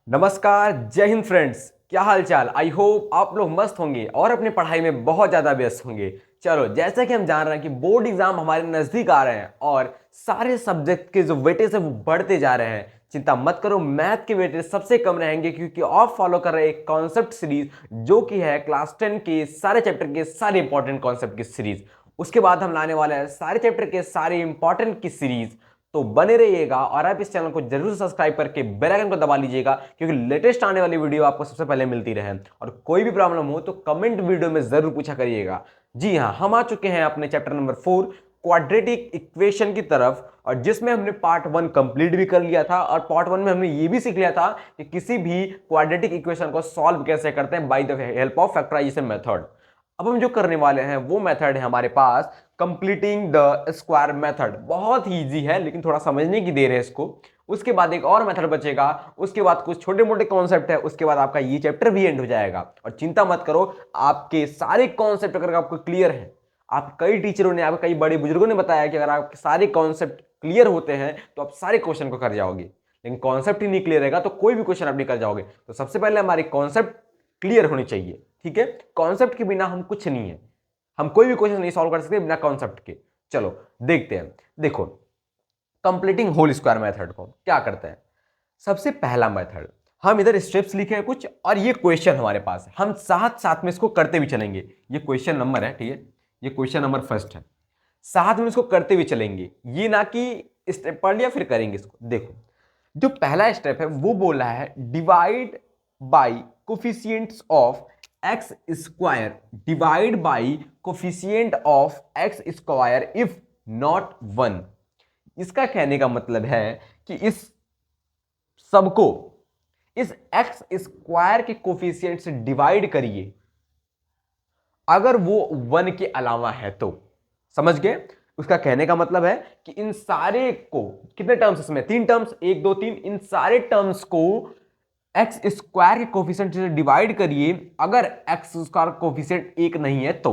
नमस्कार, जय हिंद फ्रेंड्स। क्या हाल चाल। आई होप आप लोग मस्त होंगे और अपनी पढ़ाई में बहुत ज़्यादा व्यस्त होंगे। चलो, जैसा कि हम जान रहे हैं कि बोर्ड एग्जाम हमारे नज़दीक आ रहे हैं और सारे सब्जेक्ट के जो वेटेज है वो बढ़ते जा रहे हैं। चिंता मत करो, मैथ के वेटेज सबसे कम रहेंगे क्योंकि आप फॉलो कर रहे हैं एक कॉन्सेप्ट सीरीज जो कि है क्लास 10 के सारे चैप्टर के सारे इंपॉर्टेंट कॉन्सेप्ट की सीरीज। उसके बाद हम लाने वाले हैं सारे चैप्टर के सारे इंपॉर्टेंट की सीरीज। तो बने रहिएगा और आप इस चैनल को जरूर सब्सक्राइब करके बेल आइकन को दबा लीजिएगा क्योंकि लेटेस्ट आने वाली वीडियो आपको सबसे पहले मिलती रहे। और कोई भी प्रॉब्लम हो तो कमेंट वीडियो में जरूर पूछा करिएगा। जी हाँ, हम आ चुके हैं अपने चैप्टर नंबर 4 क्वाड्रेटिक इक्वेशन की तरफ, और जिसमें हमने पार्ट 1 कंप्लीट भी कर लिया था। और पार्ट 1 में हमने ये भी सीख लिया था कि किसी भी क्वाड्रेटिक इक्वेशन को सॉल्व कैसे करते हैं by the help of factorization method. अब हम जो करने वाले हैं वो मेथड है हमारे पास कंप्लीटिंग द स्क्वायर मेथड। बहुत ही इजी है लेकिन थोड़ा समझने की देर है इसको। उसके बाद एक और मेथड बचेगा, उसके बाद कुछ छोटे मोटे कॉन्सेप्ट है, उसके बाद आपका ये चैप्टर भी एंड हो जाएगा। और चिंता मत करो, आपके सारे कॉन्सेप्ट अगर आपको क्लियर है, आप कई टीचरों ने, आपके कई बड़े बुजुर्गों ने बताया कि अगर आपके सारे कॉन्सेप्ट क्लियर होते हैं तो आप सारे क्वेश्चन को कर जाओगे। लेकिन कॉन्सेप्ट ही नहीं क्लियर रहेगा तो कोई भी क्वेश्चन आप नहीं कर जाओगे। तो सबसे पहले हमारी कॉन्सेप्ट क्लियर होनी चाहिए, ठीक है। कॉन्सेप्ट के बिना हम कुछ नहीं है, हम कोई भी क्वेश्चन नहीं सॉल्व कर सकते बिना कॉन्सेप्ट के। चलो देखते हैं। देखो, कंप्लीटिंग होल स्क्वायर मेथड को क्या करते हैं। सबसे पहला मेथड, हम इधर स्टेप्स लिखे हैं कुछ और ये क्वेश्चन हमारे पास है, हम साथ साथ में इसको करते भी चलेंगे। ये क्वेश्चन नंबर है, ठीक है, ये क्वेश्चन नंबर फर्स्ट है। साथ में इसको करते हुए चलेंगे, ये ना कि स्टेप पढ़ लिया फिर करेंगे इसको। देखो, जो पहला स्टेप है वो बोल रहा है divide by coefficients of x square, divide by coefficient of x square if not 1। इसका कहने का मतलब है कि इस सबको इस एक्स स्क्वायर के कोफिशिएंट से डिवाइड करिए अगर वो 1 के अलावा है तो। समझ गए? उसका कहने का मतलब है कि इन सारे को, कितने टर्म्स इसमें, 3 टर्म्स, 1 2 3, इन सारे टर्म्स को एक्स स्क्वायर के कोफिशिएंट से डिवाइड करिए अगर एक्स स्क्वायर कोफिशिएंट 1 नहीं है तो।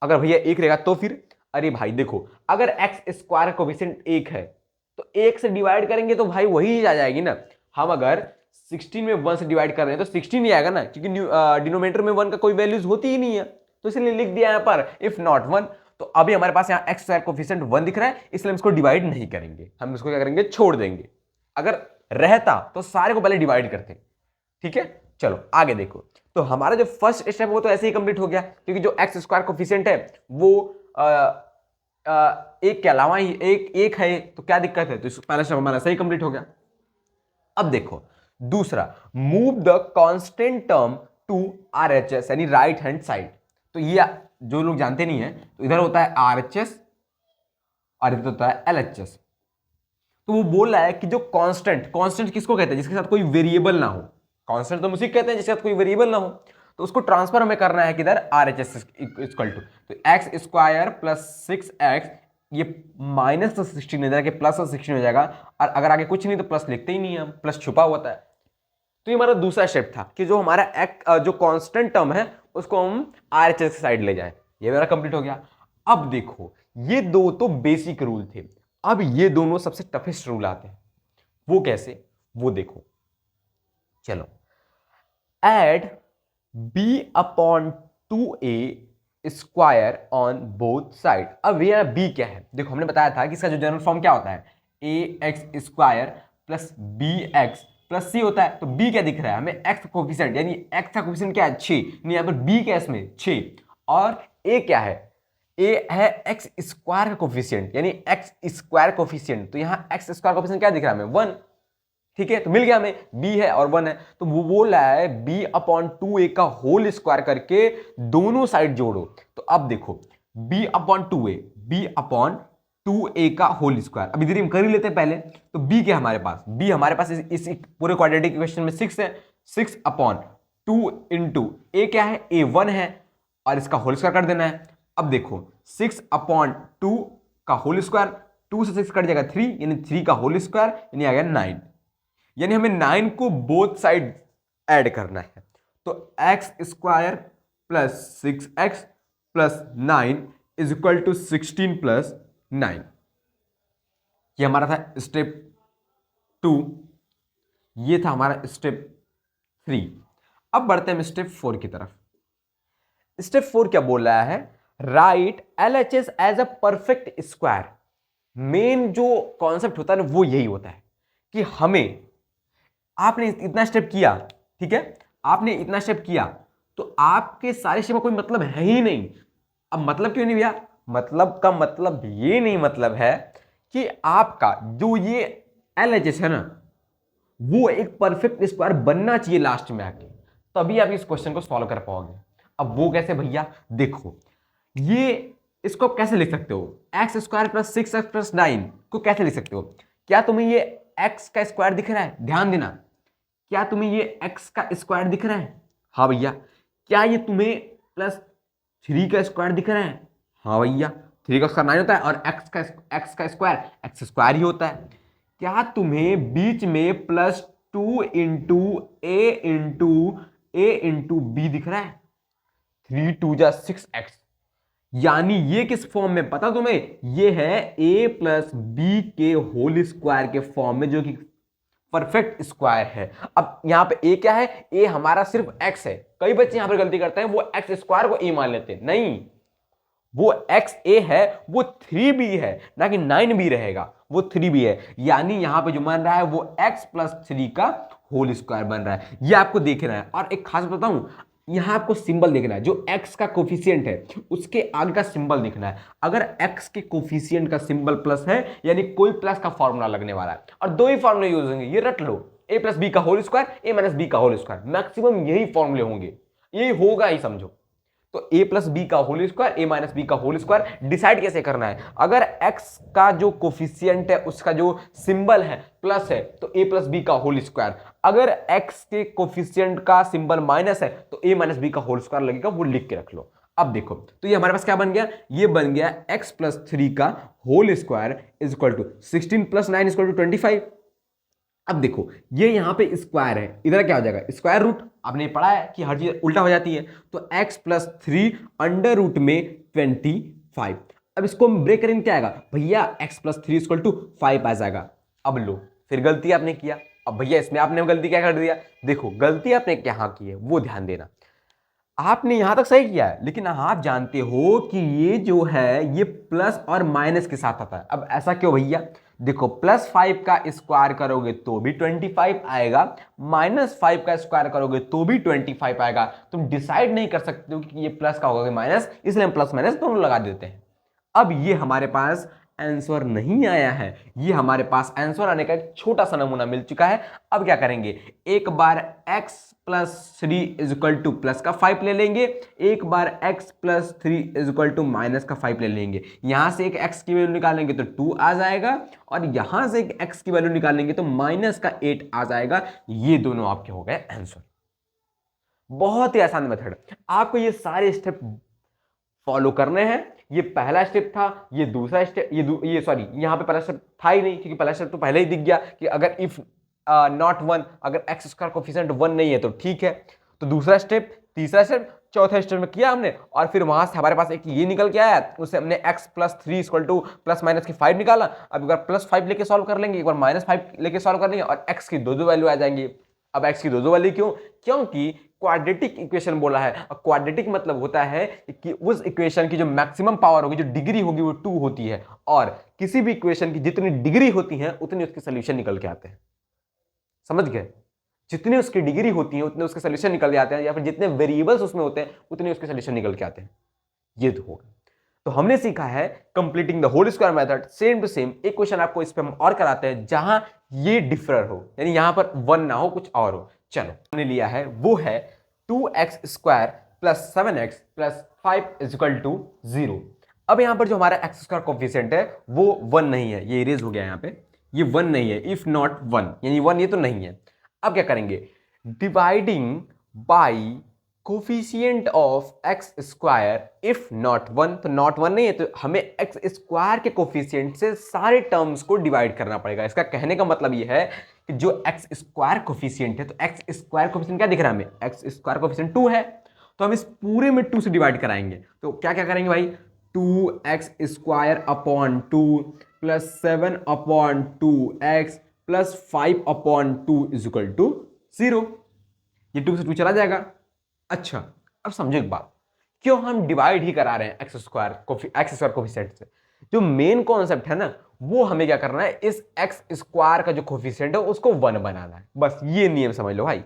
अगर भैया 1 रहेगा तो फिर, अरे भाई देखो, अगर एक्स स्क्वायर कोफिशिएंट 1 है तो 1 से डिवाइड करेंगे तो भाई वही आ जाएगी ना। हम अगर 16 में 1 से डिवाइड कर रहे हैं तो 16 ही आएगा ना, क्योंकि डिनोमिनेटर में 1 का कोई वैल्यूज होती ही नहीं है, तो इसलिए लिख दिया यहां पर इफ नॉट 1। तो अभी हमारे पास यहां एक्स स्क्वायर कोफिशिएंट 1 दिख रहा है, इसलिए हम इसको डिवाइड नहीं करेंगे, हम इसको क्या करेंगे, छोड़ देंगे। अगर रहता तो सारे को पहले डिवाइड करते, ठीक है। चलो आगे देखो, तो हमारा जो फर्स्ट स्टेप वो तो ऐसे ही कंप्लीट हो गया क्योंकि जो एक्स स्क्वायर कोफिशिएंट है वो एक के अलावा ही एक है, तो क्या दिक्कत है, तो पहला स्टेप हमारा सही कंप्लीट हो गया। अब देखो दूसरा, move the constant term to RHS यानी राइट हैंड साइड। तो ये जो लोग जानते नहीं है, तो इधर होता है आरएचएस और इधर होता है एलएचएस। तो वो बोल रहा है कि जो कांस्टेंट, कांस्टेंट किसको कहते हैं, जिसके साथ कोई वेरिएबल ना हो। कांस्टेंट तो उसी कहते हैं जिसके साथ कोई वेरिएबल ना हो। तो उसको ट्रांसफर हमें करना है किधर, आरएचएस इक्वल टू, तो एक्स स्क्वायर प्लस 6x, ये माइनस तो 16 हो जाएगा, प्लस 16 हो जाएगा, और अगर आगे कुछ नहीं तो प्लस लिखते ही नहीं है, प्लस छुपा होता है। तो ये हमारा दूसरा स्टेप था कि जो हमारा जो कांस्टेंट टर्म है उसको हम आरएचएस की साइड ले जाए। ये मेरा कंप्लीट हो गया। अब देखो, ये दो तो बेसिक रूल थे, अब ये दोनों सबसे टफेस्ट रूल आते हैं। वो कैसे, वो देखो। चलो, add b upon 2a square on both side. अब ये बी क्या है, देखो हमने बताया था कि इसका जो जनरल फॉर्म क्या होता है, ax square plus bx plus c होता है। तो b क्या दिख रहा है हमें, x कोफिशिएंट, यानी x का कोफिशिएंट क्या है, 6, यानी यहां पर b क्या है इसमें 6, और a क्या है, a है एक्स स्क्वायर का कोफिशिएंट यानी एक्स स्क्वायर कोफिशिएंट। तो यहां एक्स स्क्वायर कोफिशिएंट क्या दिख रहा है हमें, 1, ठीक है। तो मिल गया हमें, b है और 1 है। तो वो बोल रहा है b अपॉन 2a का होल स्क्वायर करके दोनों साइड जोड़ो। तो अब देखो, b upon 2a, b upon 2a का होल स्क्वायर, अभी धीरे हम कर ही लेते हैं पहले। तो b क्या हमारे पास, b हमारे पास इस पूरे क्वाड्रेटिक इक्वेशन में 6 है, 6 अपॉन 2 इंटू a क्या है, a 1 है, और इसका होल स्क्वायर कर देना है। अब देखो 6 अपॉन 2 का होल स्क्वायर, 2 से 6 कट जाएगा 3, यानी 3 का होल स्क्वायर यानी आ गया 9, यानी हमें 9 को बोथ साइड ऐड करना है। तो x square plus 6x plus 9 is equal to 16 plus 9। ये हमारा था स्टेप 2, ये था हमारा स्टेप 3। अब बढ़ते हैं स्टेप 4 की तरफ। स्टेप 4 क्या बोल रहा है? Right LHS as a perfect square. Main जो कॉन्सेप्ट होता है ना वो यही होता है कि हमें, आपने इतना स्टेप किया, ठीक है, आपने इतना स्टेप किया तो आपके सारे स्टेप में कोई मतलब है ही नहीं। अब मतलब क्यों नहीं भैया? मतलब का मतलब ये नहीं मतलब है कि आपका जो ये LHS है ना वो एक परफेक्ट स्क्वायर बनना चाहिए लास्ट में आके, तभी आप इस क्वेश्चन को सॉल्व कर पाओगे। अब वो कैसे भैया? देखो, ये इसको आप कैसे लिख सकते हो? X square plus 6x plus 9 को कैसे लिख सकते हो? क्या तुम्हें ये x का स्क्वायर दिख रहा है? ध्यान देना, क्या तुम्हें ये x का स्क्वायर दिख रहा है? हाँ भैया। क्या ये तुम्हें प्लस 3 का स्क्वायर दिख रहा है? हाँ भैया। 3 का स्क्वायर 9 होता है और x का स्क्वायर x स्क्वायर ही होता है। क्या तुम्हें बीच में प्लस 2 इंटू ए इंटू बी दिख रहा है? 3 2 जा 6x, यानी ये किस फॉर्म में पता तुम्हें? ये है a प्लस बी के होल स्क्वायर के फॉर्म में, जो कि परफेक्ट स्क्वायर है। अब यहां पे a क्या है? a हमारा सिर्फ x है। कई बच्चे यहां पर गलती करते हैं, वो एक्स स्क्वायर को a मान लेते हैं। नहीं, वो एक्स ए है वो 3b है, ना कि 9b रहेगा, वो 3b है। यानी यहां पे जो बन रहा है वो x प्लस 3 का होल स्क्वायर बन रहा है। ये आपको देखना है। और एक खास बताऊं, यहां आपको सिंबल देखना है, जो x का कोफिशिएंट है उसके आगे का सिंबल देखना है। अगर x के कोफिशिएंट का सिंबल प्लस है यानी कोई प्लस का फॉर्मूला लगने वाला है, और दो ही फॉर्मूले यूज होंगे, ये रट लो, a प्लस बी का whole square, a minus b का होल स्क्वायर, मैक्सिमम यही फॉर्मूले होंगे, यही होगा ही समझो। तो a प्लस बी का whole square, a minus b का होल स्क्वायर डिसाइड कैसे करना है? अगर x का जो कोफिशिएंट है उसका जो सिंबल है प्लस है तो a प्लस बी का होल स्क्वायर, अगर x के कोफिशिएंट का सिंबल माइनस है तो a माइनस बी का होल स्क्वायर लगेगा, वो लिख के रख लो। अब देखो, तो ये हमारे पास क्या बन गया? ये बन गया x प्लस 3 का whole square is equal to 16 plus 9 is equal to 25। अब देखो, ये यहां पे स्क्वायर है, इधर क्या हो जाएगा? Square root. आपने पढ़ा है कि हर चीज उल्टा हो जाती है, तो x प्लस 3 अंडर रूट में 25। अब इसको ब्रेक करेंगे, क्या आएगा भैया? x प्लस 3 इक्वल टू 5 आ जाएगा। अब लो, फिर गलती आपने किया। अब भैया इसमें आपने गलती क्या कर दिया? देखो, गलती आपने क्या की है वो ध्यान देना। आपने यहां तक सही किया है, लेकिन आप जानते हो कि ये जो है ये प्लस और माइनस के साथ आता है। अब ऐसा क्यों भैया? देखो, प्लस 5 का स्क्वायर करोगे तो भी 25 आएगा, माइनस 5 का स्क्वायर करोगे तो भी 25 आएगा। तुम डिसाइड नहीं कर सकते हो कि ये प्लस का होगा कि माइनस, इसलिए हम प्लस माइनस दोनों लगा देते हैं। अब ये हमारे पास आंसर नहीं आया है, ये हमारे पास आंसर आने का एक छोटा सा नमूना मिल चुका है। अब क्या करेंगे? एक बार x plus 3 is equal to plus का 5 ले लेंगे, एक बार x plus 3 is equal to minus का 5 ले लेंगे। यहां से एक x की वैल्यू निकालेंगे तो 2 आ जाएगा, और यहां से एक x की वैल्यू निकालेंगे तो माइनस का 8 आ जाएगा। ये दोनों आपके हो गए आंसर। बहुत ही आसान मेथड, आपको ये सारे स्टेप फॉलो करने हैं। ये पहला स्टेप था, ये दूसरा स्टेप, ये सॉरी, यहां पे पहला स्टेप था ही नहीं, क्योंकि पहला स्टेप तो पहले ही दिख गया कि अगर इफ नॉट 1, अगर एक्स स्क्वायर कोफिशिएंट 1 नहीं है तो ठीक है। तो दूसरा स्टेप, तीसरा स्टेप, चौथा स्टेप में किया हमने, और फिर वहां से हमारे पास एक ये निकल के आया, उससे हमने x plus 3 equal to plus minus की 5 निकाला। अब एक बार प्लस 5 लेके सॉल्व कर लेंगे, एक बार माइनस 5 लेके सॉल्व कर लेंगे, और x की दो दो वैल्यू आ जाएंगी। अब x की दो दो वैल्यू क्यों? क्योंकि क्वाड्रेटिक इक्वेशन बोला है, और क्वाड्रेटिक मतलब होता है कि उस इक्वेशन की जो मैक्सिमम पावर होगी, जो डिग्री होगी, वो 2 होती है, और किसी भी इक्वेशन की जितनी डिग्री होती है उतनी उसके सोल्यूशन निकल के आते हैं। समझ गए? जितनी उसकी डिग्री होती है उतने उसके सोल्यूशन निकल के आते हैं, या फिर जितने वेरिएबल्स उसमें होते हैं उतने उसके सोल्यूशन निकल के आते हैं। ये तो होगा। तो हमने सीखा है completing the whole square method. Same to same एक क्वेश्चन आपको इस पे हम और कराते हैं जहां ये डिफर हो, यानी यहां पर 1 ना हो, कुछ और हो। चलो, हमने लिया है वो है 2x square plus 7x plus 5 is equal to 0। अब यहां पर जो हमारा एक्स स्क्वायर कोफिशिएंट है वो 1 नहीं है, ये इरेज हो गया यहां पे, ये 1 नहीं है, इफ नॉट 1, यानी 1 ये तो नहीं है। अब क्या करेंगे? Dividing by coefficient of x square if not 1, तो नॉट 1 नहीं है तो हमें एक्स स्क्वायर के कोफिशिएंट से सारे टर्म्स को डिवाइड करना पड़ेगा। इसका कहने का मतलब ये है कि जो एक्स स्क्वायर कोफिशिएंट है, तो एक्स स्क्वायर कोफिशिएंट क्या दिख रहा है हमें? एक्स स्क्वायर कोफिशिएंट 2 है, तो हम इस पूरे में 2 से डिवाइड कराएंगे। तो क्या क्या करेंगे भाई? 2x square upon 2 plus 7 upon 2x plus 5 upon 2 is equal to 0। ये 2 से 2 चला जाएगा। अच्छा, अब समझो एक बात, क्यों हम डिवाइड ही करा रहे हैं एक्स स्क्वायर कोफिशिएंट से? जो मेन कॉन्सेप्ट है ना, वो हमें क्या करना है, इस एक्स स्क्वायर का जो कोफिशिएंट है उसको 1 बनाना है। बस ये नियम समझ लो भाई।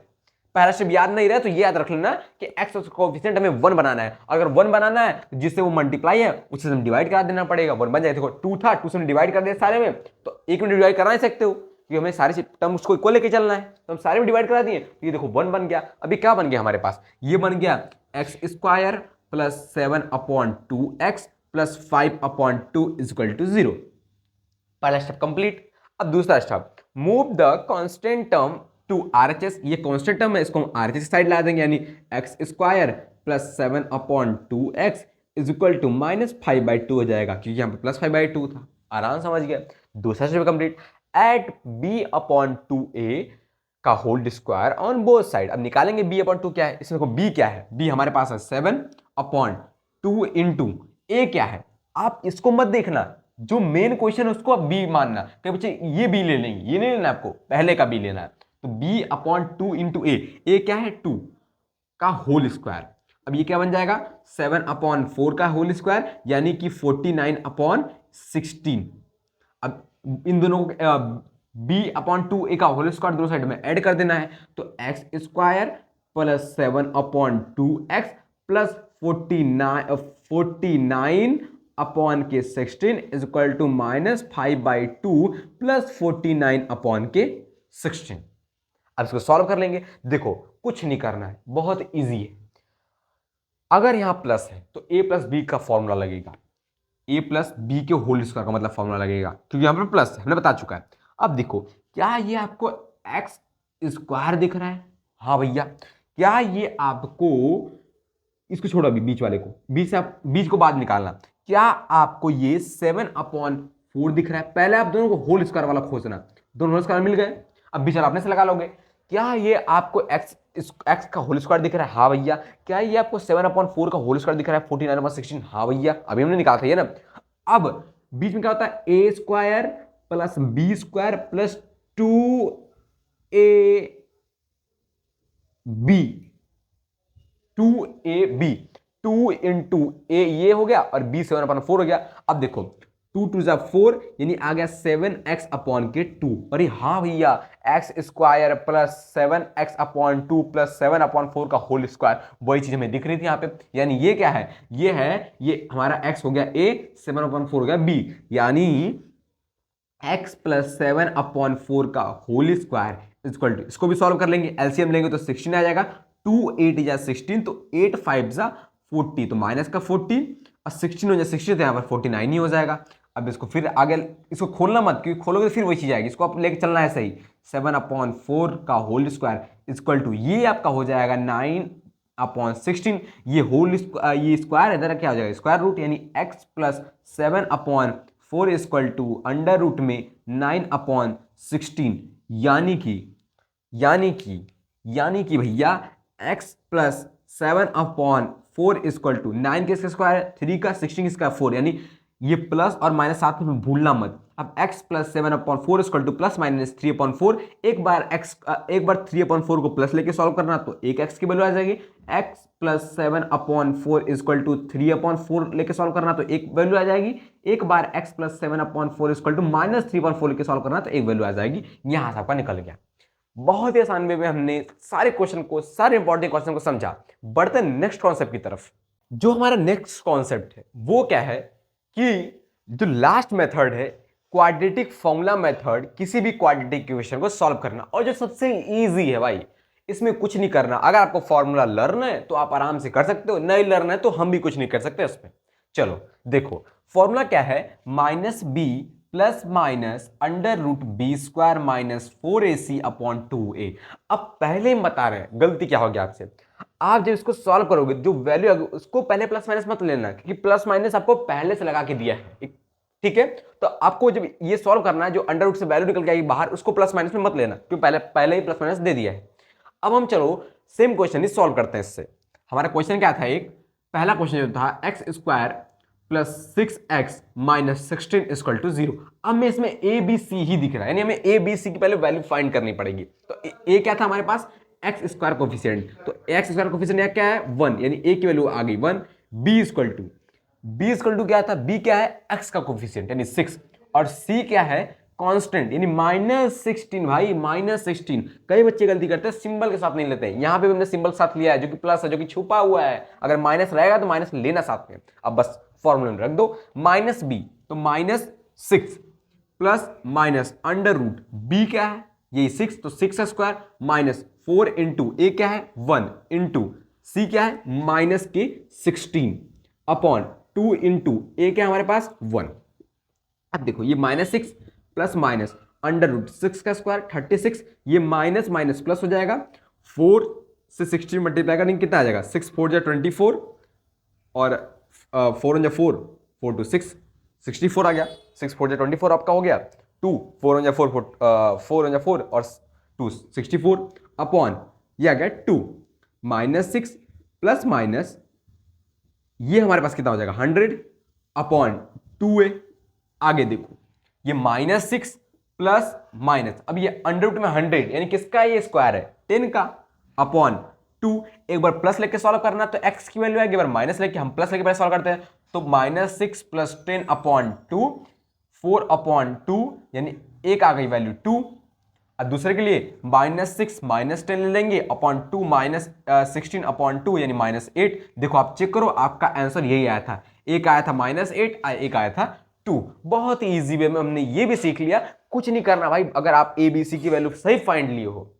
पहला स्टेप याद नहीं रहा तो ये याद रख लेना कि एक्स कोफिशिएंट हमें 1 बनाना है। अगर 1 बनाना है तो जिससे वो मल्टीप्लाई है उससे हम डिवाइड करा देना पड़ेगा, 1 बन जाए। देखो 2 था, 2 से डिवाइड कर दिया सारे में, तो एक में डिवाइड करा नहीं सकते हो क्योंकि हमें सारे टर्म उसको इक्वल लेके चलना है, तो हम सारे में डिवाइड करा दिए। तो ये देखो 1 बन गया। अभी क्या बन गया हमारे पास, ये बन गया x square plus 7/2x plus 5/2 equal to 0। पहला स्टेप कंप्लीट। अब दूसरा step, move the constant term to RHS. ये कांस्टेंट टर्म है, इसको हम आरएचएस साइड ला देंगे, यानी x square plus 7/2x is equal to -5/2 हो जाएगा, क्योंकि यहाँ पे प्लस 5/2 था। आराम समझ गया। दूसरा स्टेप कंप्लीट। एट b/2a का whole square on both side. अब निकालेंगे b/2 क्या है, इसमें b क्या है, b हमारे पास है 7/2 इंटू a क्या है। आप इसको मत देखना, जो मेन क्वेश्चन है उसको आप b मानना। कई बच्चे ये b ले लेंगे, ये नहीं लेना, आपको पहले का b लेना है। तो b/2 इंटू a क्या है 2 का होल स्क्वायर। अब ये क्या बन जाएगा 7/4 का होल स्क्वायर, यानी कि 49/16। अब इन दोनों को b/2a का होल स्क्वायर दोनों साइड में ऐड कर देना है, तो x square plus 7/2x plus 49/16 is equal to -5/2 plus 49/16। अब इसको सॉल्व कर लेंगे। देखो कुछ नहीं करना है, बहुत इजी है। अगर यहां प्लस है तो a प्लस बी का फॉर्मूला लगेगा, a प्लस बी के होल स्क्वायर का मतलब फॉर्मूला लगेगा, क्योंकि यहां पर प्लस है, हमने बता चुका है। अब देखो, क्या ये आपको एक्स स्क्वायर दिख रहा है? हाँ भैया। क्या ये आपको, इसको छोड़ो अभी बीच वाले को, बीच से आप बीच को बाद निकालना। क्या आपको ये 7/4 दिख रहा है? पहले आप दोनों को होल स्क्वायर वाला खोजना, दोनों होल स्क्वायर मिल गए, अब बीच वाला अपने से लगा लोगे। क्या ये आपको एक्स का होल स्क्वायर दिख रहा है? हाँ भैया। क्या ये आपको 7/4 का होल स्क्वायर दिख रहा है 49/16? हाँ भैया, अभी हमने निकाला था ये ना। अब बीच में क्या होता है, a square plus b square plus 2ab 2ab 2 into a ये हो गया और b 7/4 हो गया। अब देखो 2 2 4 यानी आ गया 7x/2। अरे हाँ भैया, x square plus 7x/2 plus 7/4 का होल स्क्वायर, वही चीज हमें दिख रही थी यहाँ पे। यानी ये क्या है, ये हमारा x हो गया a, 7/4 हो गया b, यानी x प्लस 7/4 का होल स्क्वायर इक्वल टू, इसको भी सॉल्व कर लेंगे, एलसीएम लेंगे तो 16 आ जाएगा। 2 8 जा 16, तो 8 5 जा 40, तो माइनस का 40 और 16 हो जाए 60, तो यहाँ पर 49 ही हो जाएगा। अब इसको फिर आगे, इसको खोलना मत, क्योंकि खोलोगे तो फिर वही चीज आएगी, इसको आप लेके चलना है सही। 7/4 का होल स्क्वायर इक्वल टू ये आपका हो जाएगा 9/16। ये स्क्वायर है, इधर क्या हो जाएगा स्क्वायर रूट, यानी x plus 7/4 equal to under root में 9/16, यानी कि भैया x प्लस 7/4 इक्वल टू 9 के स्क्वायर है, 3 का 16 इसका 4, यानी ये प्लस और माइनस साथ में भूलना मत। अब x plus 7/4 equal to plus minus 3/4। एक बार 3/4 को प्लस लेके सॉल्व करना तो एक x की वैल्यू आ जाएगी। x प्लस 7/4 इक्वल टू 3/4 लेके सॉल्व करना तो एक वैल्यू आ जाएगी। एक बार x plus 7/4 equal to minus 3/4 लेके सॉल्व करना तो एक वैल्यू आ जाएगी। यहां से आपका निकल गया। बहुत ही आसान वे में हमने सारे इंपॉर्टेंट क्वेश्चन को समझा। बढ़ते नेक्स्ट कॉन्सेप्ट की तरफ। जो हमारा नेक्स्ट कॉन्सेप्ट है वो क्या है कि जो लास्ट मेथड है, क्वाड्रेटिक फॉर्मूला मेथड, किसी भी क्वाड्रेटिक इक्वेशन को सॉल्व करना, और जो सबसे इजी है भाई, इसमें कुछ नहीं करना। अगर आपको फॉर्मूला लर्न है तो आप आराम से कर सकते हो, नहीं लर्न है तो हम भी कुछ नहीं कर सकते इसमें। चलो देखो, फॉर्मूला क्या है, -b plus minus under root b square minus 4ac/2a। अब पहले ही बता रहे हैं गलती क्या होगी आपसे, आप जब इसको सॉल्व करोगे जो वैल्यू उसको पहले प्लस माइनस मत लेना, क्योंकि प्लस माइनस आपको पहले से लगा के दिया है, ठीक है। तो आपको जब ये सॉल्व करना है, जो अंडर रूट से वैल्यू निकल के आएगी बाहर, उसको प्लस माइनस में मत लेना, क्योंकि पहले ही प्लस माइनस दे दिया है। अब हम चलो सेम क्वेश्चन ही सॉल्व करते हैं इससे। हमारा क्वेश्चन क्या था, एक पहला क्वेश्चन जो था x square plus 6x minus 16 equal to 0। अब में इसमें a b c ही दिख रहा है, यानी हमें a b c की पहले वैल्यू फाइंड करनी पड़ेगी। तो a क्या था हमारे पास, एक्स स्क्वायर कोफिशिएंट, तो एक्स स्क्वायर कोफिशिएंट यहाँ क्या है 1, यानी ए की वैल्यू आ गई 1। बी इक्वल टू क्या था, बी क्या है एक्स का कोफिशिएंट यानी 6, और सी क्या है कांस्टेंट यानी -16। भाई -16, कई बच्चे गलती करते हैं सिंबल के साथ नहीं लेते हैं, यहां पे भी हमने सिंबल के साथ लिया है जो कि प्लस है, जो कि छुपा हुआ है, अगर माइनस रहेगा तो माइनस लेना साथ में। अब बस फॉर्मूला में रख दो माइनस बी, तो -6 plus minus under root b क्या है यही 6, तो 6 स्क्वायर माइनस 4 इंटू ए क्या है 1 इंटू सी क्या है माइनस के 16 अपॉन 2 इंटू ए क्या है हमारे पास 1। अब देखो ये -6 प्लस माइनस अंडर रूट 6 का स्क्वायर 36, ये माइनस माइनस प्लस हो जाएगा, 4 से 16 मल्टीप्लाई करेंगे कितना आ जाएगा 6 4 जा 24 और 4 जा 4 4 2 6 64 आ गया, 6 4 जा 24 आपका हो गया, 2 4 जा 4 4 जा 4 और 2 64 अपॉन ये आ गया 2 -6 प्लस माइनस ये हमारे पास कितना हो जाएगा 100 अपॉन 2a। आगे देखो ये -6 प्लस माइनस, अब ये अंडर रूट में 100 यानी किसका ये स्क्वायर है 10 का अपॉन 2, एक बार प्लस लेके सॉल्व करना तो x की वैल्यू आएगी, एक बार माइनस लेके हम प्लस लेके पहले सॉल्व करते हैं, तो -6 प्लस 10 अपॉन 2 4 अपॉन 2 यानी एक आ गई वैल्यू 2। अब दूसरे के लिए -6 -10 ले लेंगे अपॉन 2 -16 अपॉन 2 यानी -8। देखो आप चेक करो आपका आंसर यही आया था, एक आया था -8, एक आया था 2। बहुत ही ईजी वे में हमने ये भी सीख लिया, कुछ नहीं करना भाई, अगर आप ए बी सी की वैल्यू सही फाइंड लिए हो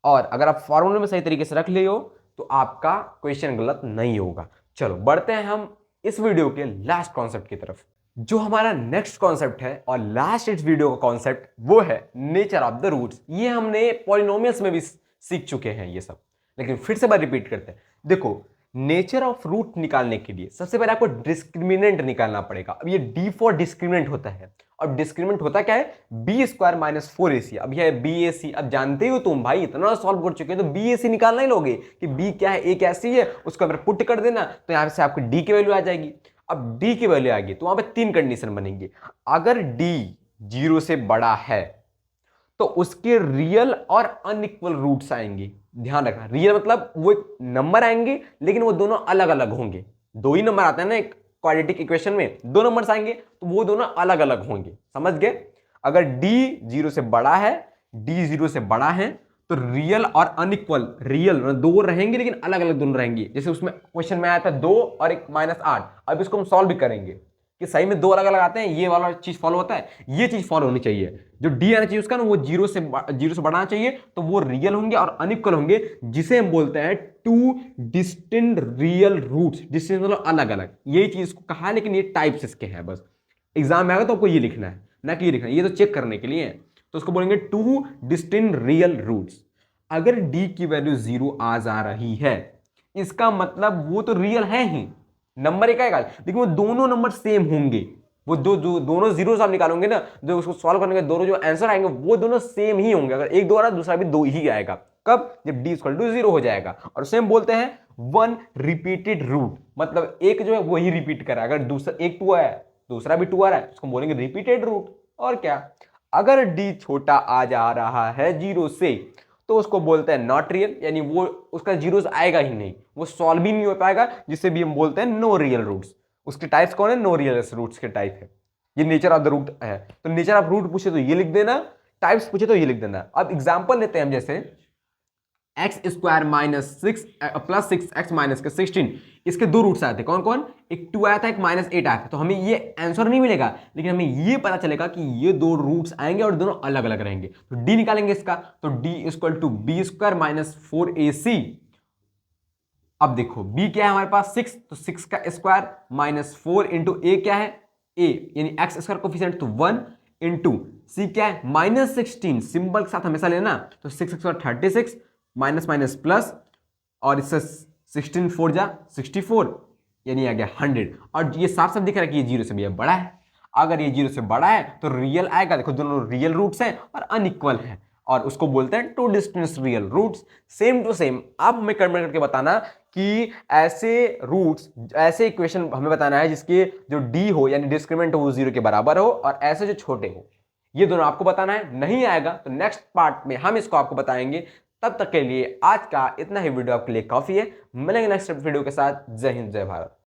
और अगर आप फॉर्मूले में सही तरीके से रख लिए हो तो आपका क्वेश्चन गलत नहीं होगा। चलो बढ़ते हैं हम इस वीडियो के लास्ट कॉन्सेप्ट की तरफ। जो हमारा नेक्स्ट कॉन्सेप्ट है और लास्ट इस वीडियो का कॉन्सेप्ट वो है नेचर ऑफ द रूट्स। ये हमने पॉलिनोमियल्स में भी सीख चुके हैं ये सब, लेकिन फिर से बार रिपीट करते हैं। देखो नेचर ऑफ रूट निकालने के लिए सबसे पहले आपको डिस्क्रिमिनेंट निकालना पड़ेगा। अब ये डी फॉर डिस्क्रिमिनेंट होता है, और डिस्क्रिमिनेंट होता क्या है बी स्क्वायर माइनस 4ac। अब यह बी ए सी, अब जानते हो तुम भाई इतना सॉल्व कर चुके हो तो बी ए सी निकालना ही लोगे कि बी क्या है ए क्या सी है, उसको अगर पुट कर देना तो यहां से आपकी डी की वैल्यू आ जाएगी। अब डी की वैल्यू आ गई तो वहां पे 3 कंडीशन बनेंगी। अगर डी 0 से बड़ा है तो उसके रियल और अनइक्वल रूट्स आएंगे। ध्यान रखना रियल मतलब वो एक नंबर आएंगे लेकिन वो दोनों अलग अलग होंगे। दो ही नंबर आते हैं ना एक क्वाड्रेटिक इक्वेशन में, दो नंबर्स आएंगे तो वो दोनों अलग अलग होंगे, समझ गए। अगर डी 0 से बड़ा है, डी 0 से बड़ा है तो रियल और अनइक्वल, रियल दो रहेंगे लेकिन अलग अलग दोनों रहेंगे। जैसे उसमें क्वेश्चन में आया था 2 और एक -8। अब इसको हम सॉल्व भी करेंगे कि सही में दो अलग अलग आते हैं, ये वाला चीज फॉलो होता है, ये चीज फॉलो होनी चाहिए। जो डी आना चाहिए उसका ना वो 0 से बढ़ाना चाहिए तो वो रियल होंगे और अनइक्वल होंगे, जिसे हम बोलते हैं 2 डिस्टिंक्ट रियल रूट्स। डिस्टिंक्ट मतलब अलग अलग, यही चीज को कहा है, लेकिन ये टाइप्स इसके हैं। बस एग्जाम में आएगा तो आपको ये लिखना है, ना कि ये लिखना है, ये तो चेक करने के लिए है। तो उसको बोलेंगे 2 डिस्टिंक्ट रियल रूट्स। अगर डी की वैल्यू 0 आ जा रही है इसका मतलब वो तो रियल है ही, नंबर एक आएगा लेकिन वो दोनों नंबर सेम होंगे। वो दोनों जीरो आप निकालोगे ना, जो उसको सॉल्व करने के दोनों जो आंसर आएंगे वो दोनों सेम ही होंगे। अगर एक दो आ रहा दूसरा भी 2 ही आएगा। कब? जब डी इक्वल टू 0 हो जाएगा। और सेम बोलते हैं 1 रिपीटेड रूट, मतलब एक जो है वही रिपीट करा। अगर दूसरा एक 2 आया दूसरा भी 2 आ रहा है उसको बोलेंगे रिपीटेड रूट। और क्या, अगर डी छोटा आ जा रहा है 0 से तो उसको बोलते हैं नॉट रियल, यानी वो उसका जीरोस आएगा ही नहीं, वो सॉल्व भी नहीं हो पाएगा, जिसे भी हम बोलते हैं नो रियल रूट्स। उसके टाइप्स कौन है? नो रियल रूट्स के टाइप है। ये नेचर ऑफ द रूट है। तो नेचर ऑफ रूट पूछे तो ये लिख देना, टाइप्स पूछे तो ये लिख देना। अब एग्जांपल लेते हैं हम, जैसे x square minus 6 plus 6x minus के 16, इसके दो रूट्स आए थे। कौन कौन? एक 2 आया था, एक -8 आया था। तो हमें ये आंसर नहीं मिलेगा लेकिन हमें ये पता चलेगा कि ये दो रूट्स आएंगे और दोनों अलग अलग रहेंगे। तो डी निकालेंगे इसका, तो D equal to b square minus 4ac। अब देखो b क्या है हमारे पास 6, तो 6 का स्क्वायर माइनस 4 इंटू ए क्या है a, यानी एक्स स्क्वायर कोफिशिएंट तो 1 इंटू c क्या है -16, सिंबल के साथ हमेशा लेना। तो 6 स्क्वायर 36 माइनस माइनस प्लस, और इससे 16 4 जा 64 यानी आ गया 100। और ये साफ साफ दिख रहा है कि ये 0 से भी बड़ा है। अगर ये 0 से बड़ा है तो रियल आएगा। देखो दोनों रियल रूट्स हैं और अनइक्वल हैं, और उसको बोलते हैं 2 distinct real roots. Same to same आप हमें कमेंट करके बताना कि ऐसे रूट्स, ऐसे इक्वेशन हमें बताना है जिसके जो डी हो यानी डिस्क्रिमिनेंट हो वो 0 के बराबर हो, और ऐसे जो छोटे हो, ये दोनों आपको बताना है। नहीं आएगा तो नेक्स्ट पार्ट में हम इसको आपको बताएंगे तब तक के लिए आज का इतना ही वीडियो आपके लिए काफ़ी है। मिलेंगे नेक्स्ट वीडियो के साथ। जय हिंद, जय भारत।